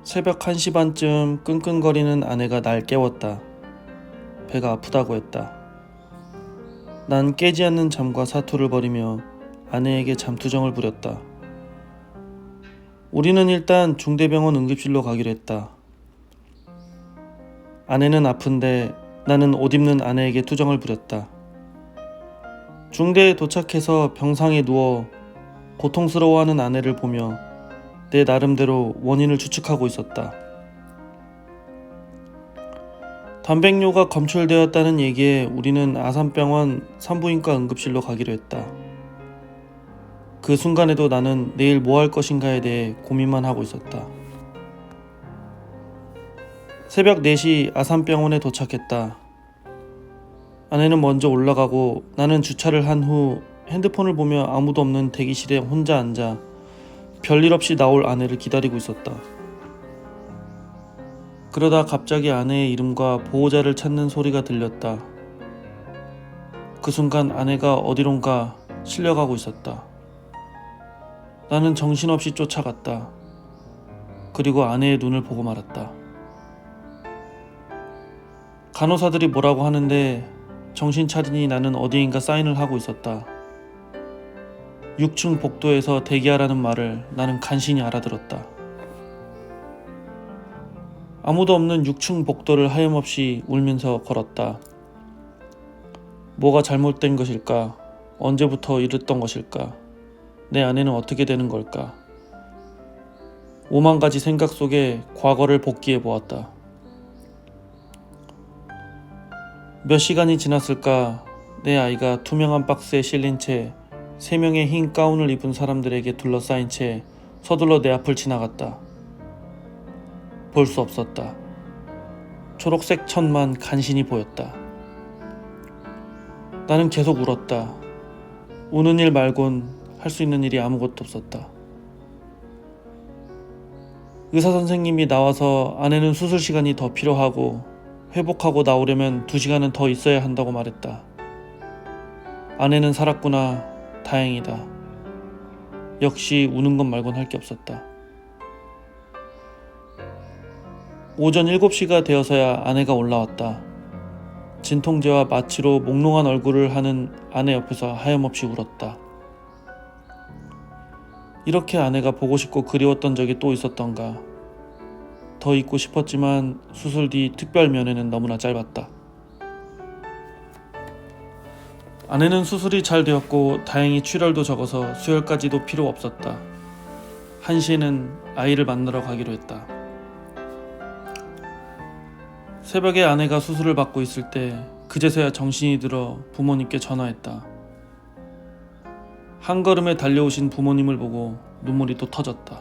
새벽 1시 반쯤 끙끙거리는 아내가 날 깨웠다. 배가 아프다고 했다. 난 깨지 않는 잠과 사투를 벌이며 아내에게 잠투정을 부렸다. 우리는 일단 중대병원 응급실로 가기로 했다. 아내는 아픈데 나는 옷 입는 아내에게 투정을 부렸다. 중대에 도착해서 병상에 누워 고통스러워하는 아내를 보며 내 나름대로 원인을 추측하고 있었다. 단백뇨가 검출되었다는 얘기에 우리는 아산병원 산부인과 응급실로 가기로 했다. 그 순간에도 나는 내일 뭐 할 것인가에 대해 고민만 하고 있었다. 새벽 4시 아산병원에 도착했다. 아내는 먼저 올라가고 나는 주차를 한 후 핸드폰을 보며 아무도 없는 대기실에 혼자 앉아 별일 없이 나올 아내를 기다리고 있었다. 그러다 갑자기 아내의 이름과 보호자를 찾는 소리가 들렸다. 그 순간 아내가 어디론가 실려가고 있었다. 나는 정신없이 쫓아갔다. 그리고 아내의 눈을 보고 말았다. 간호사들이 뭐라고 하는데 정신 차리니 나는 어디인가 사인을 하고 있었다. 6층 복도에서 대기하라는 말을 나는 간신히 알아들었다. 아무도 없는 6층 복도를 하염없이 울면서 걸었다. 뭐가 잘못된 것일까? 언제부터 이랬던 것일까? 내 아내는 어떻게 되는 걸까? 5만 가지 생각 속에 과거를 복기해 보았다. 몇 시간이 지났을까? 내 아이가 투명한 박스에 실린 채 3명의 흰 가운을 입은 사람들에게 둘러싸인 채 서둘러 내 앞을 지나갔다. 볼 수 없었다. 초록색 천만 간신히 보였다. 나는 계속 울었다. 우는 일 말곤 할 수 있는 일이 아무것도 없었다. 의사 선생님이 나와서 아내는 수술 시간이 더 필요하고 회복하고 나오려면 2시간은 더 있어야 한다고 말했다. 아내는 살았구나. 다행이다. 역시 우는 것 말곤 할 게 없었다. 오전 7시가 되어서야 아내가 올라왔다. 진통제와 마취로 몽롱한 얼굴을 하는 아내 옆에서 하염없이 울었다. 이렇게 아내가 보고 싶고 그리웠던 적이 또 있었던가. 더 있고 싶었지만 수술 뒤 특별 면회는 너무나 짧았다. 아내는 수술이 잘 되었고 다행히 출혈도 적어서 수혈까지도 필요 없었다. 1시에는 아이를 만나러 가기로 했다. 새벽에 아내가 수술을 받고 있을 때 그제서야 정신이 들어 부모님께 전화했다. 한 걸음에 달려오신 부모님을 보고 눈물이 또 터졌다.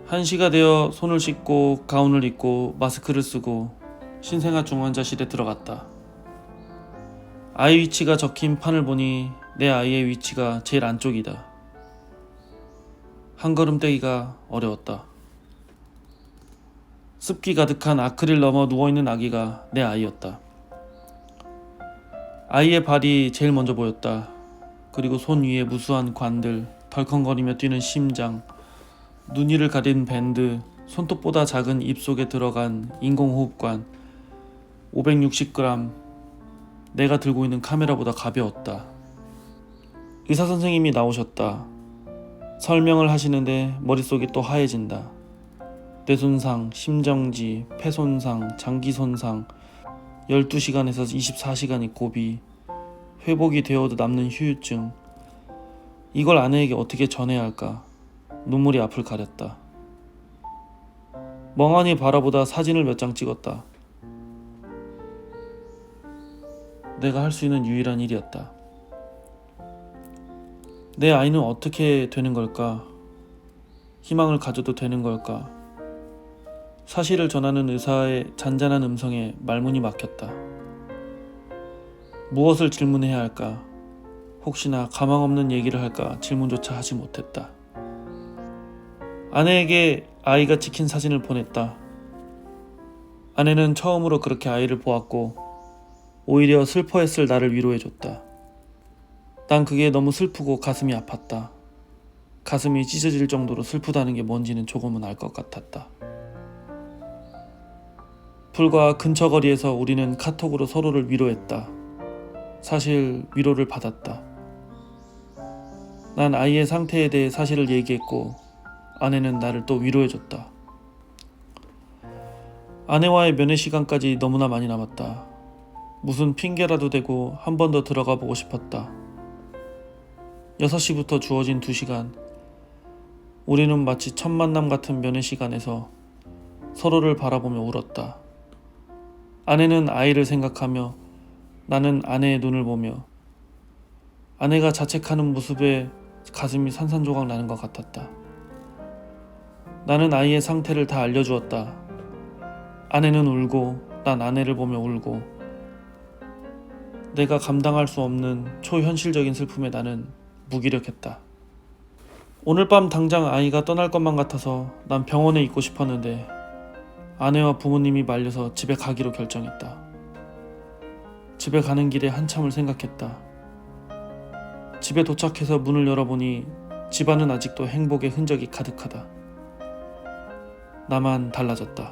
1시가 되어 손을 씻고 가운을 입고 마스크를 쓰고 신생아 중환자실에 들어갔다. 아이 위치가 적힌 판을 보니 내 아이의 위치가 제일 안쪽이다. 한 걸음 떼기가 어려웠다. 습기 가득한 아크릴 넘어 누워있는 아기가 내 아이였다. 아이의 발이 제일 먼저 보였다. 그리고 손 위에 무수한 관들, 덜컹거리며 뛰는 심장, 눈 위를 가린 밴드, 손톱보다 작은 입속에 들어간 인공호흡관, 560g, 내가 들고 있는 카메라보다 가벼웠다. 의사 선생님이 나오셨다. 설명을 하시는데 머릿속이 또 하얘진다. 뇌손상, 심정지, 폐손상, 장기손상, 12시간에서 24시간이 고비, 회복이 되어도 남는 후유증. 이걸 아내에게 어떻게 전해야 할까? 눈물이 앞을 가렸다. 멍하니 바라보다 사진을 몇 장 찍었다. 내가 할 수 있는 유일한 일이었다. 내 아이는 어떻게 되는 걸까? 희망을 가져도 되는 걸까? 사실을 전하는 의사의 잔잔한 음성에 말문이 막혔다. 무엇을 질문해야 할까? 혹시나 가망 없는 얘기를 할까 질문조차 하지 못했다. 아내에게 아이가 찍힌 사진을 보냈다. 아내는 처음으로 그렇게 아이를 보았고 오히려 슬퍼했을 나를 위로해줬다. 난 그게 너무 슬프고 가슴이 아팠다. 가슴이 찢어질 정도로 슬프다는 게 뭔지는 조금은 알 것 같았다. 불과 근처 거리에서 우리는 카톡으로 서로를 위로했다. 사실 위로를 받았다. 난 아이의 상태에 대해 사실을 얘기했고 아내는 나를 또 위로해줬다. 아내와의 면회 시간까지 너무나 많이 남았다. 무슨 핑계라도 대고 한 번 더 들어가 보고 싶었다. 6시부터 주어진 2시간. 우리는 마치 첫 만남 같은 면회 시간에서 서로를 바라보며 울었다. 아내는 아이를 생각하며 나는 아내의 눈을 보며 아내가 자책하는 모습에 가슴이 산산조각 나는 것 같았다. 나는 아이의 상태를 다 알려주었다. 아내는 울고 난 아내를 보며 울고 내가 감당할 수 없는 초현실적인 슬픔에 나는 무기력했다. 오늘 밤 당장 아이가 떠날 것만 같아서 난 병원에 있고 싶었는데 아내와 부모님이 말려서 집에 가기로 결정했다. 집에 가는 길에 한참을 생각했다. 집에 도착해서 문을 열어보니 집안은 아직도 행복의 흔적이 가득하다. 나만 달라졌다.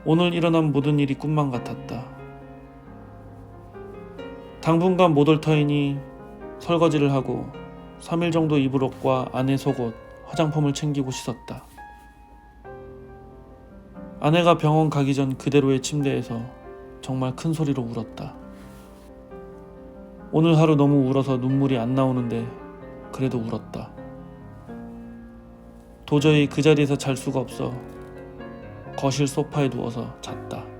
오늘 일어난 모든 일이 꿈만 같았다. 당분간 못 올 터이니 설거지를 하고 3일 정도 입을 옷과 아내 속옷, 화장품을 챙기고 씻었다. 아내가 병원 가기 전 그대로의 침대에서 정말 큰 소리로 울었다. 오늘 하루 너무 울어서 눈물이 안 나오는데 그래도 울었다. 도저히 그 자리에서 잘 수가 없어 거실 소파에 누워서 잤다.